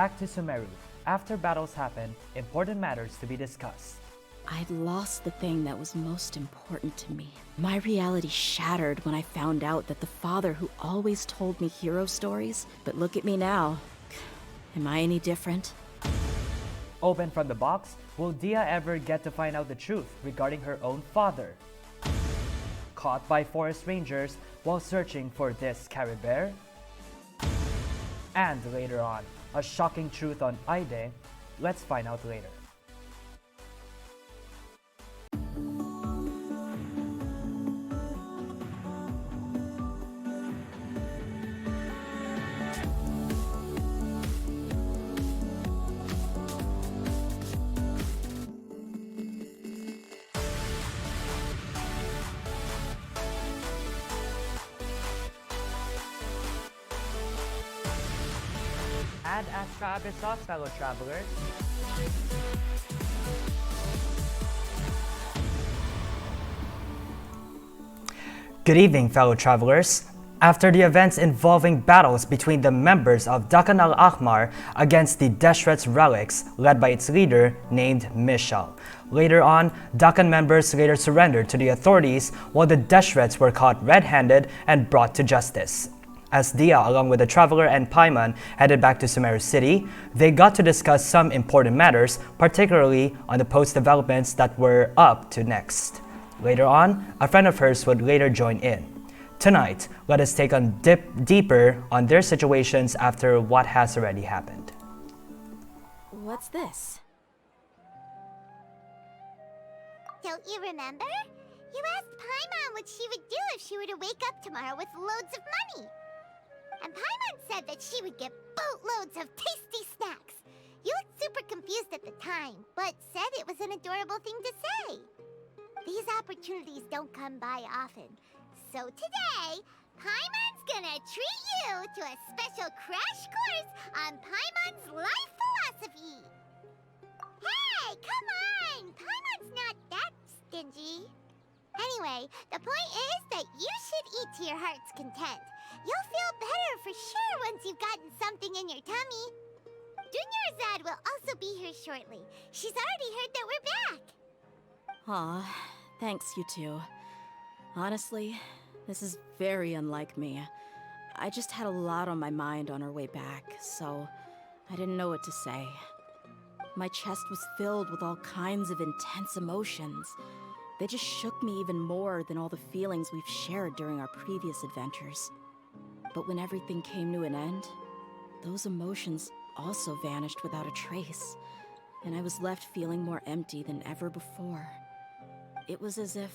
Back to Sumeru. After battles happen, important matters to be discussed. I'd lost the thing that was most important to me. My reality shattered when I found out that the father who always told me hero stories, but look at me now. Am I any different? Open from the box, will Dehya ever get to find out the truth regarding her own father? Caught by forest rangers while searching for this Caribert? And later on, a shocking truth on Eide. Let's find out later. And Astra Abyssos, fellow travelers. Good evening, fellow travelers. After the events involving battles between the members of Dakan al-Ahmar against the Deshret's relics led by its leader named Mishal. Later on, Dakan members later surrendered to the authorities while the Deshrets were caught red-handed and brought to justice. As Dehya, along with the Traveler and Paimon, headed back to Sumeru City, they got to discuss some important matters, particularly on the post-developments that were up to next. Later on, a friend of hers would later join in. Tonight, let us take a dip deeper on their situations after what has already happened. What's this? Don't you remember? You asked Paimon what she would do if she were to wake up tomorrow with loads of money. And Paimon said that she would get boatloads of tasty snacks. You looked super confused at the time, but said it was an adorable thing to say. These opportunities don't come by often. So today, Paimon's gonna treat you to a special crash course on Paimon's life philosophy. Hey, come on! Paimon's not that stingy. Anyway, the point is that you should eat to your heart's content. You'll feel better for sure once you've gotten something in your tummy. Dunyarzad will also be here shortly. She's already heard that we're back. Aw, thanks you two. Honestly, this is very unlike me. I just had a lot on my mind on our way back, so I didn't know what to say. My chest was filled with all kinds of intense emotions. They just shook me even more than all the feelings we've shared during our previous adventures. But when everything came to an end, those emotions also vanished without a trace, and I was left feeling more empty than ever before. It was as if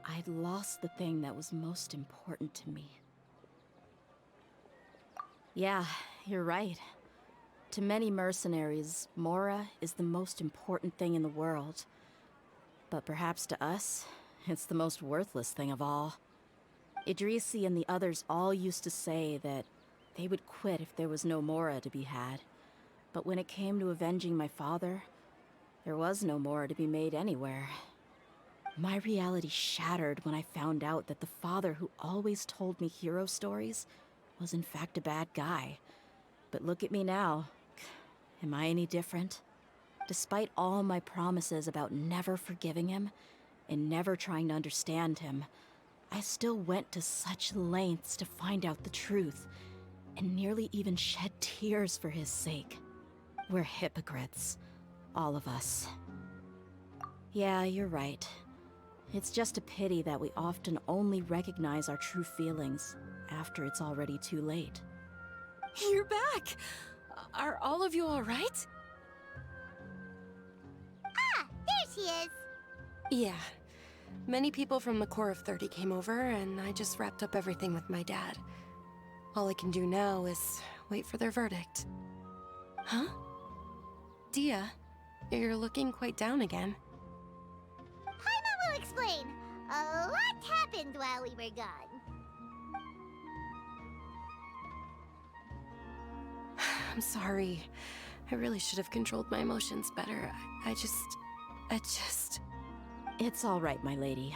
I'd lost the thing that was most important to me. Yeah, you're right. To many mercenaries, Mora is the most important thing in the world. But perhaps to us, it's the most worthless thing of all. Idrisi and the others all used to say that they would quit if there was no Mora to be had. But when it came to avenging my father, there was no Mora to be made anywhere. My reality shattered when I found out that the father who always told me hero stories was in fact a bad guy. But look at me now. Am I any different? Despite all my promises about never forgiving him and never trying to understand him, I still went to such lengths to find out the truth, and nearly even shed tears for his sake. We're hypocrites, all of us. Yeah, you're right. It's just a pity that we often only recognize our true feelings after it's already too late. You're back! Are all of you alright? Ah, there she is. Yeah. Many people from the Core of 30 came over, and I just wrapped up everything with my dad. All I can do now is wait for their verdict. Huh? Dehya, you're looking quite down again. Paimon will explain. A lot happened while we were gone. I'm sorry. I really should have controlled my emotions better. I just... It's all right, my lady.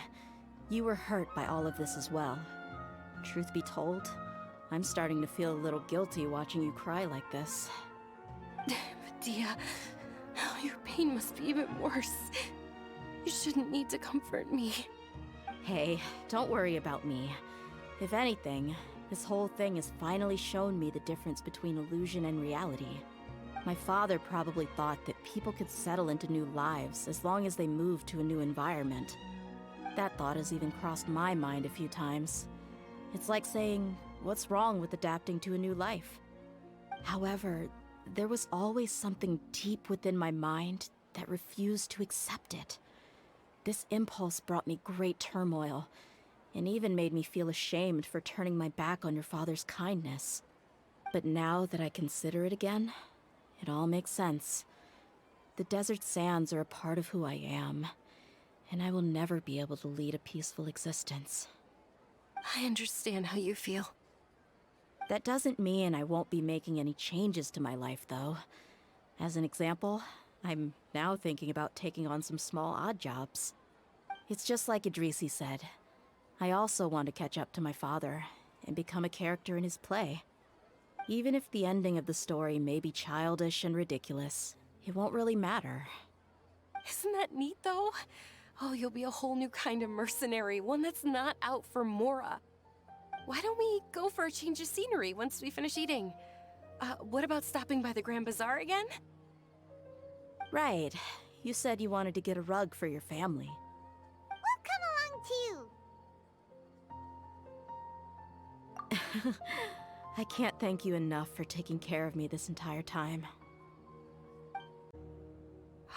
You were hurt by all of this as well. Truth be told, I'm starting to feel a little guilty watching you cry like this. Dehya, oh, your pain must be even worse. You shouldn't need to comfort me. Hey, don't worry about me. If anything, this whole thing has finally shown me the difference between illusion and reality. My father probably thought that people could settle into new lives as long as they moved to a new environment. That thought has even crossed my mind a few times. It's like saying, what's wrong with adapting to a new life? However, there was always something deep within my mind that refused to accept it. This impulse brought me great turmoil, and even made me feel ashamed for turning my back on your father's kindness. But now that I consider it again, it all makes sense. The desert sands are a part of who I am, and I will never be able to lead a peaceful existence. I understand how you feel. That doesn't mean I won't be making any changes to my life, though. As an example, I'm now thinking about taking on some small odd jobs. It's just like Idrisi said. I also want to catch up to my father and become a character in his play. Even if the ending of the story may be childish and ridiculous, it won't really matter. Isn't that neat, though? Oh, you'll be a whole new kind of mercenary, one that's not out for Mora. Why don't we go for a change of scenery once we finish eating? What about stopping by the Grand Bazaar again? Right. You said you wanted to get a rug for your family. We'll come along too. I can't thank you enough for taking care of me this entire time.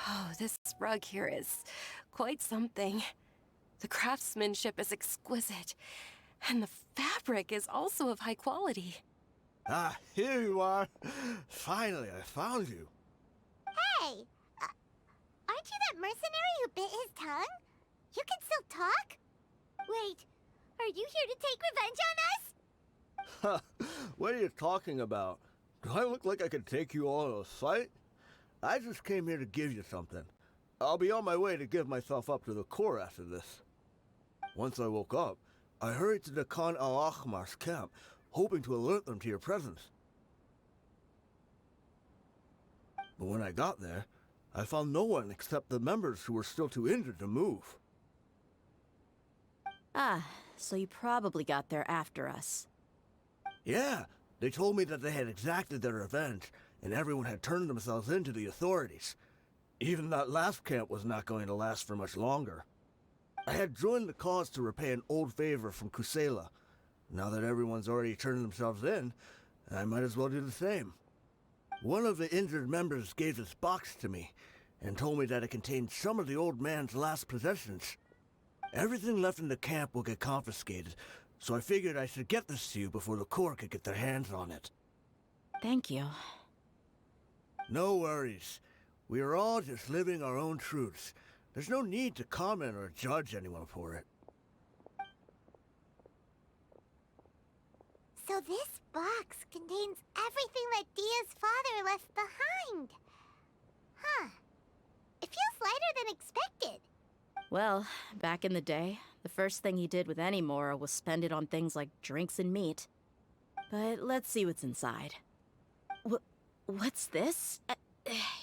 Oh, this rug here is quite something. The craftsmanship is exquisite, and the fabric is also of high quality. Ah, here you are. Finally, I found you. Hey! Aren't you that mercenary who bit his tongue? You can still talk? Wait, are you here to take revenge on us? What are you talking about? Do I look like I could take you all in a fight? I just came here to give you something. I'll be on my way to give myself up to the Corps after this. Once I woke up, I hurried to the Khan al-Ahmar's camp, hoping to alert them to your presence. But when I got there, I found no one except the members who were still too injured to move. Ah, so you probably got there after us. Yeah, they told me that they had exacted their revenge, and everyone had turned themselves in to the authorities. Even that last camp was not going to last for much longer. I had joined the cause to repay an old favor from Kusela. Now that everyone's already turned themselves in, I might as well do the same. One of the injured members gave this box to me, and told me that it contained some of the old man's last possessions. Everything left in the camp will get confiscated, so I figured I should get this to you before the Corps could get their hands on it. Thank you. No worries. We are all just living our own truths. There's no need to comment or judge anyone for it. So this box contains everything that Dia's father left behind. Huh. It feels lighter than expected. Well, back in the day, the first thing he did with any Mora was spend it on things like drinks and meat. But let's see what's inside. What's this?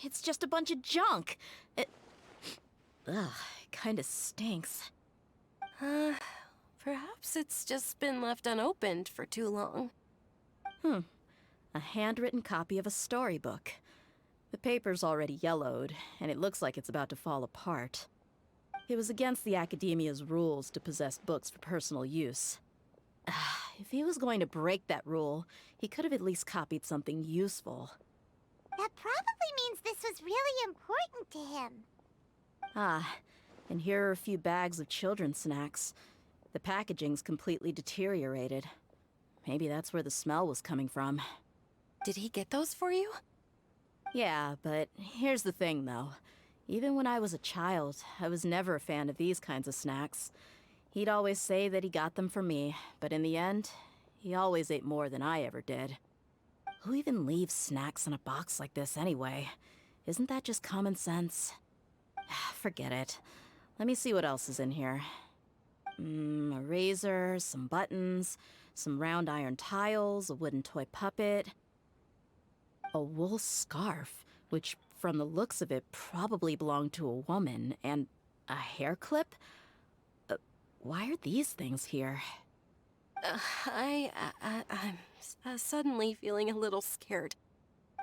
It's just a bunch of junk. Ugh, it kinda stinks. Perhaps it's just been left unopened for too long. A handwritten copy of a storybook. The paper's already yellowed, and it looks like it's about to fall apart. It was against the Academia's rules to possess books for personal use. If he was going to break that rule, he could have at least copied something useful. That probably means this was really important to him. Ah, and here are a few bags of children's snacks. The packaging's completely deteriorated. Maybe that's where the smell was coming from. Did he get those for you? Yeah, but here's the thing, though. Even when I was a child, I was never a fan of these kinds of snacks. He'd always say that he got them for me, but in the end, he always ate more than I ever did. Who even leaves snacks in a box like this anyway? Isn't that just common sense? Forget it. Let me see what else is in here. A razor, some buttons, some round iron tiles, a wooden toy puppet. A wool scarf, which from the looks of it probably belonged to a woman, and a hair clip? Why are these things here? I'm suddenly feeling a little scared.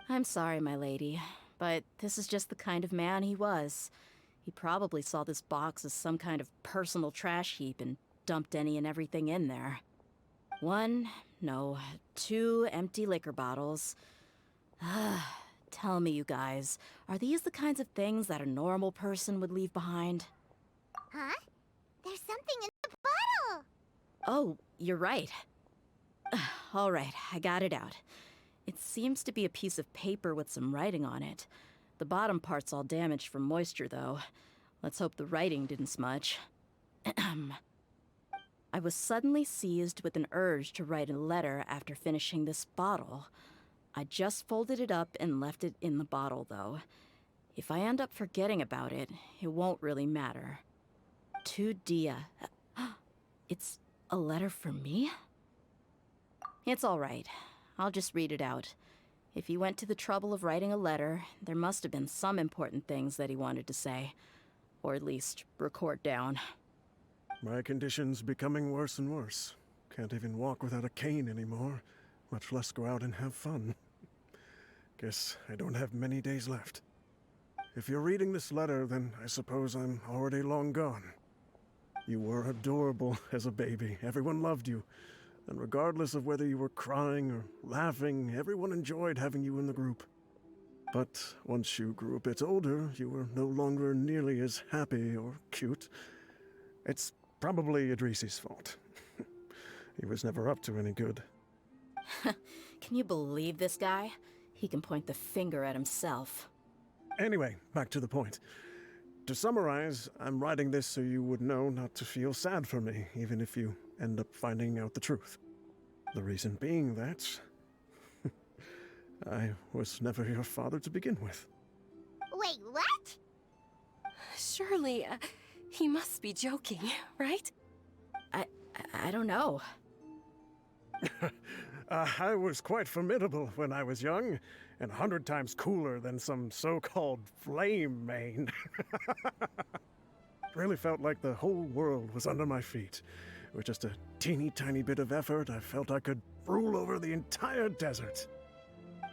I'm sorry, my lady, but this is just the kind of man he was. He probably saw this box as some kind of personal trash heap and dumped any and everything in there. 2 empty liquor bottles. Tell me, you guys, are these the kinds of things that a normal person would leave behind? Huh? There's something in the bottle! Oh, you're right. All right, I got it out. It seems to be a piece of paper with some writing on it. The bottom part's all damaged from moisture, though. Let's hope the writing didn't smudge. I was suddenly seized with an urge to write a letter after finishing this bottle. I just folded it up and left it in the bottle, though. If I end up forgetting about it, it won't really matter. To Dehya. It's a letter for me? It's all right. I'll just read it out. If he went to the trouble of writing a letter, there must have been some important things that he wanted to say. Or at least record down. My condition's becoming worse and worse. Can't even walk without a cane anymore, much less go out and have fun. Guess I don't have many days left. If you're reading this letter, then I suppose I'm already long gone. You were adorable as a baby. Everyone loved you. And regardless of whether you were crying or laughing, everyone enjoyed having you in the group. But once you grew a bit older, you were no longer nearly as happy or cute. It's probably Idrisi's fault. He was never up to any good. Can you believe this guy? He can point the finger at himself. Anyway, back to the point. To summarize, I'm writing this so you would know not to feel sad for me, even if you end up finding out the truth. The reason being that I was never your father to begin with. Wait, what? Surely, he must be joking, right? I don't know. I was quite formidable when I was young, and 100 times cooler than some so-called flame main. Really felt like the whole world was under my feet. With just a teeny tiny bit of effort, I felt I could rule over the entire desert.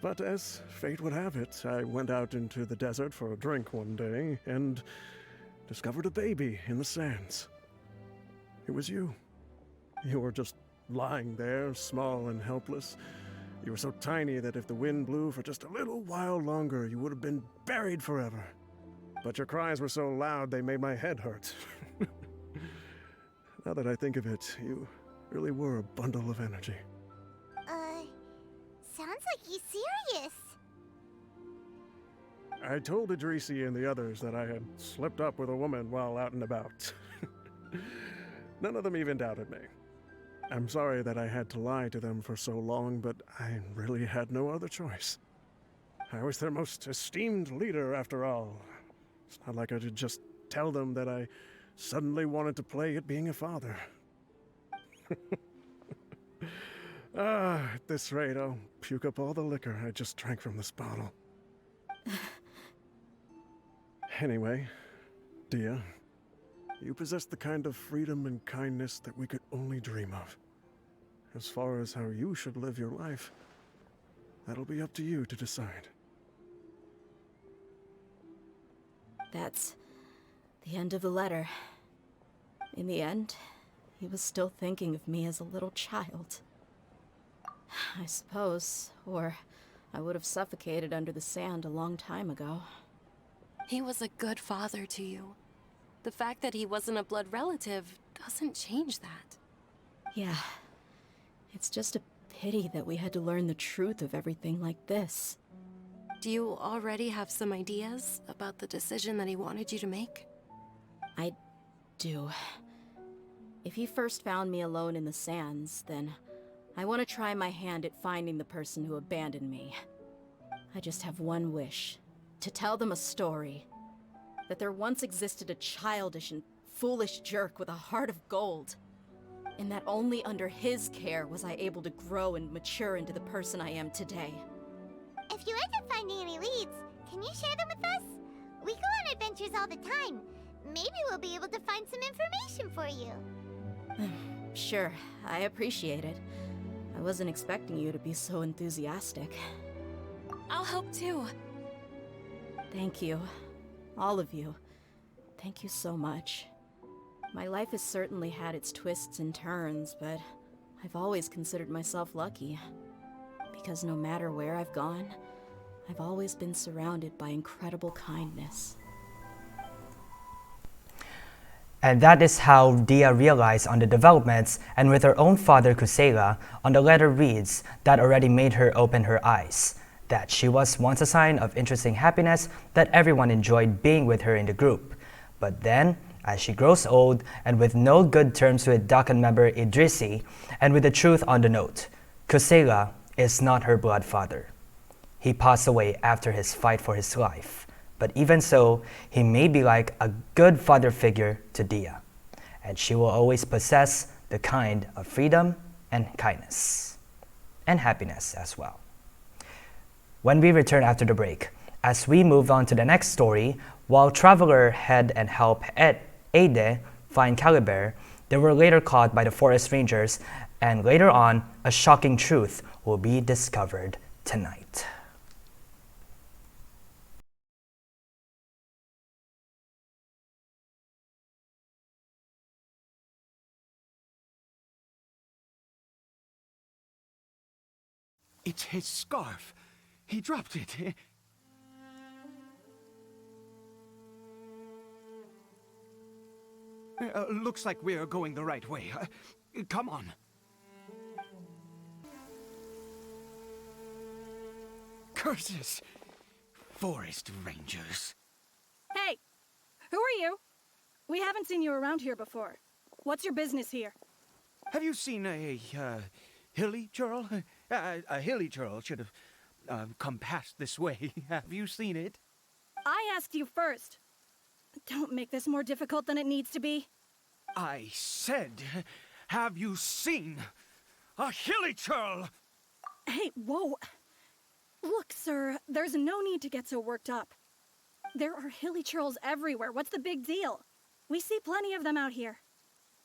But as fate would have it, I went out into the desert for a drink one day, and discovered a baby in the sands. It was you. You were just lying there, small and helpless. You were so tiny that if the wind blew for just a little while longer, you would have been buried forever. But your cries were so loud they made my head hurt. Now that I think of it, you really were a bundle of energy. Sounds like he's serious. I told Idrisi and the others that I had slipped up with a woman while out and about. None of them even doubted me. I'm sorry that I had to lie to them for so long, but I really had no other choice. I was their most esteemed leader, after all. It's not like I could just tell them that I suddenly wanted to play at being a father. At this rate, I'll puke up all the liquor I just drank from this bottle. Anyway, Dehya, you possess the kind of freedom and kindness that we could only dream of. As far as how you should live your life, that'll be up to you to decide. That's the end of the letter. In the end, he was still thinking of me as a little child. I suppose, or I would have suffocated under the sand a long time ago. He was a good father to you. The fact that he wasn't a blood relative doesn't change that. Yeah. It's just a pity that we had to learn the truth of everything like this. Do you already have some ideas about the decision that he wanted you to make? I do. If he first found me alone in the sands, then I want to try my hand at finding the person who abandoned me. I just have one wish. To tell them a story. That there once existed a childish and foolish jerk with a heart of gold. And that only under his care was I able to grow and mature into the person I am today. If If you end up finding any leads, can you share them with us? We go on adventures all the time. Maybe we'll be able to find some information for you. Sure, I appreciate it. I wasn't expecting you to be so enthusiastic. I'll help too. Thank you. All of you. Thank you so much. My life has certainly had its twists and turns, but I've always considered myself lucky. Because no matter where I've gone, I've always been surrounded by incredible kindness. And that is how Dehya realized on the developments, and with her own father Kusela, on the letter reads that already made her open her eyes, that she was once a sign of interesting happiness, that everyone enjoyed being with her in the group. But then, as she grows old, and with no good terms with Dakan member Idrisi, and with the truth on the note, Kusela is not her blood father. He passed away after his fight for his life. But even so, he may be like a good father figure to Dehya, and she will always possess the kind of freedom and kindness, and happiness as well. When we return after the break, as we move on to the next story, while Traveler head and help Eide find Caribert, they were later caught by the forest rangers, and later on, a shocking truth will be discovered tonight. It's his scarf. He dropped it. Looks like we're going the right way. Come on. Curses! Forest rangers. Hey! Who are you? We haven't seen you around here before. What's your business here? Have you seen a hilly churl? A hilly churl should have come past this way. Have you seen it? I asked you first. Don't make this more difficult than it needs to be. I said, have you seen a hilly churl? Hey, whoa. Look, sir, there's no need to get so worked up. There are hilly churls everywhere. What's the big deal? We see plenty of them out here.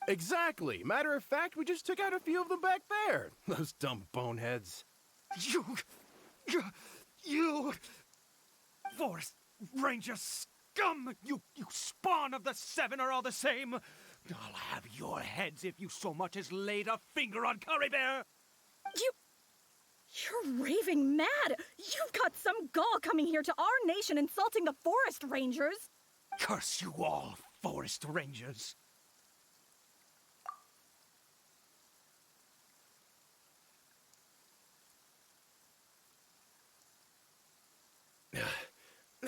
Exactly. Matter of fact, we just took out a few of them back there. Those dumb boneheads. You Forest Ranger scum! You spawn of the Seven are all the same! I'll have your heads if you so much as laid a finger on Caribert! You're raving mad! You've got some gall coming here to our nation insulting the Forest Rangers! Curse you all, Forest Rangers!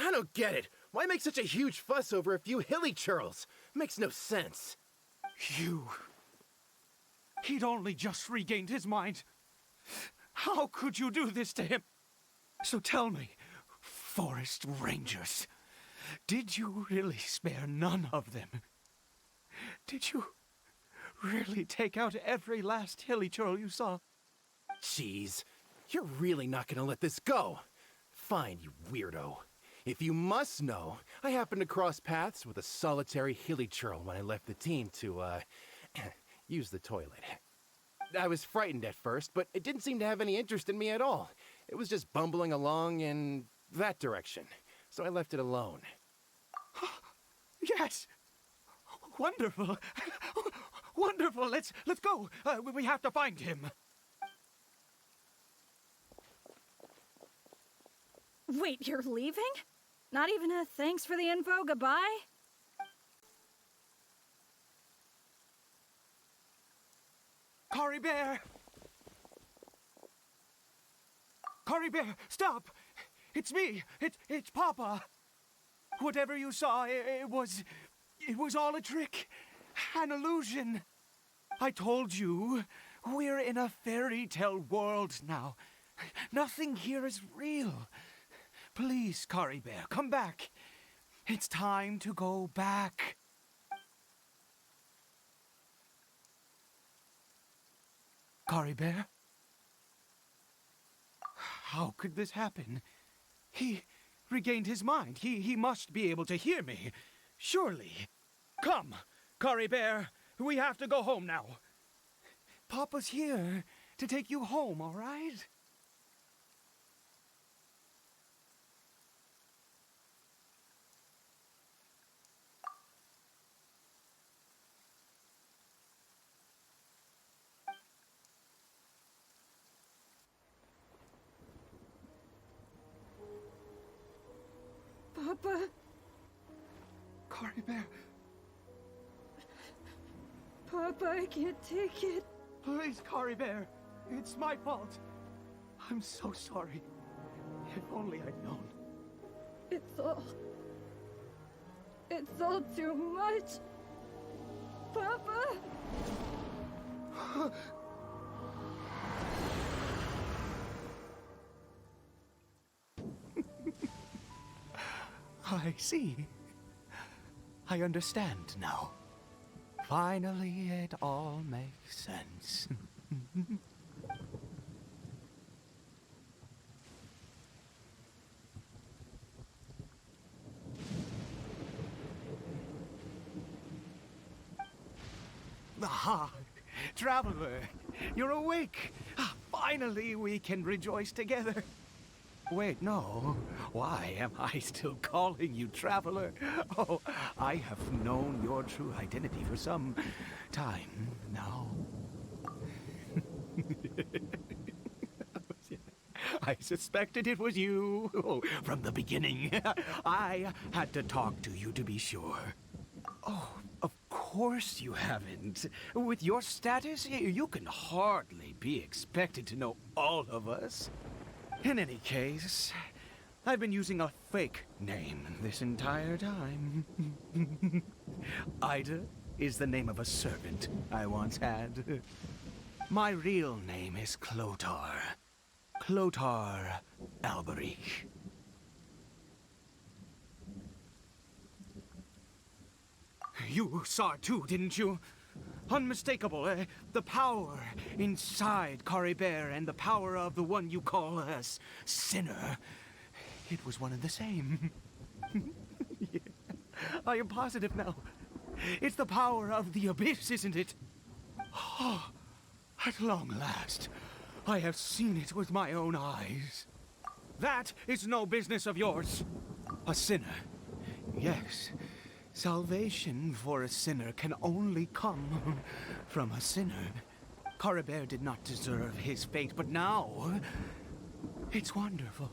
I don't get it. Why make such a huge fuss over a few hilly churls? Makes no sense. He'd only just regained his mind. How could you do this to him? So tell me, Forest Rangers, did you really spare none of them? Did you really take out every last hilly churl you saw? Jeez, you're really not gonna let this go. Fine, you weirdo. If you must know, I happened to cross paths with a solitary hilly churl when I left the team to, use the toilet. I was frightened at first, but it didn't seem to have any interest in me at all. It was just bumbling along in that direction, so I left it alone. Yes! Wonderful! Wonderful! Let's go! We have to find him! Wait, you're leaving? Not even a thanks for the info, goodbye? Caribert! Caribert, stop! It's me! It's Papa! Whatever you saw, it was all a trick. An illusion. I told you, we're in a fairy tale world now. Nothing here is real. Please, Caribert, come back. It's time to go back. Caribert? How could this happen? He regained his mind. He must be able to hear me. Surely. Come, Caribert. We have to go home now. Papa's here to take you home, all right? Papa. Caribert, Papa, I can't take it. please, Caribert. It's my fault. I'm so sorry. If only I'd known. It's all too much. Papa! I see. I understand now. Finally, it all makes sense. Ah, traveler, you're awake. Finally, we can rejoice together. Wait, no. Why am I still calling you traveler? Oh, I have known your true identity for some time now. I suspected it was you from the beginning. I had to talk to you to be sure. Oh, of course you haven't. With your status, you can hardly be expected to know all of us. In any case, I've been using a fake name this entire time. Eide is the name of a servant I once had. My real name is Clotar. Clotar Alberich. You saw it too, didn't you? Unmistakable, the power inside Caribert and the power of the one you call a sinner. It was one and the same. Yeah. I am positive now. It's the power of the abyss, isn't it? Oh, at long last, I have seen it with my own eyes. That is no business of yours. A sinner. Yes. Salvation for a sinner can only come from a sinner. Caribert did not deserve his fate, but now it's wonderful.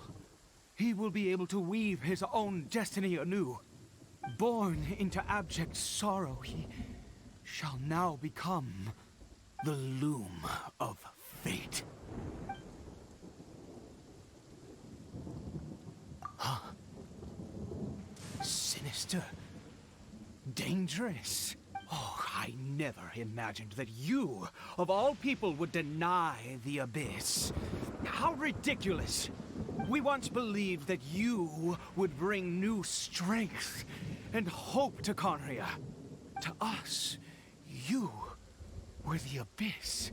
He will be able to weave his own destiny anew. Born into abject sorrow, he shall now become the loom of fate. Huh? Sinister. Dangerous. Oh, I never imagined that you, of all people, would deny the abyss. How ridiculous. We once believed that you would bring new strength and hope to Conria. To us, you were the abyss.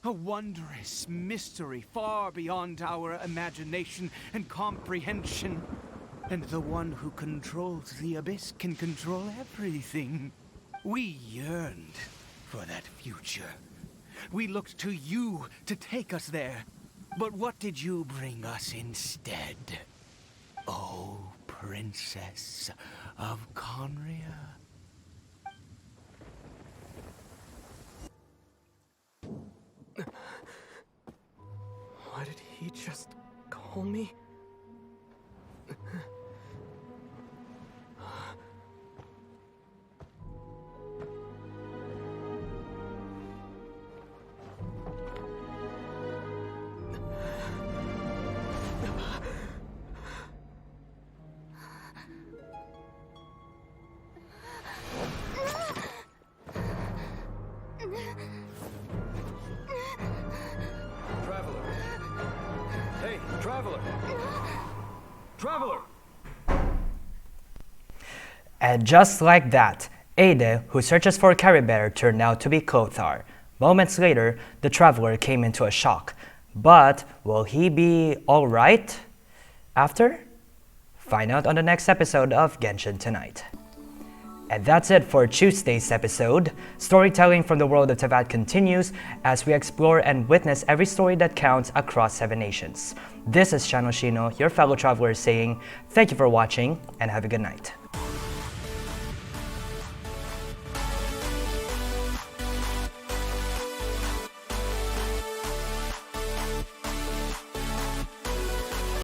A wondrous mystery far beyond our imagination and comprehension. And the one who controls the abyss can control everything. We yearned for that future. We looked to you to take us there. But what did you bring us instead? Oh, Princess of Conria. Why did he just call me? Traveler. Hey, Traveler! Traveler! And just like that, Eide, who searches for Caribert, turned out to be Clothar. Moments later, the traveler came into a shock. But will he be alright? After? Find out on the next episode of Genshin Tonight. And that's it for Tuesday's episode. Storytelling from the world of Teyvat continues as we explore and witness every story that counts across 7 nations. This is Shano Shino, your fellow traveler, saying thank you for watching and have a good night.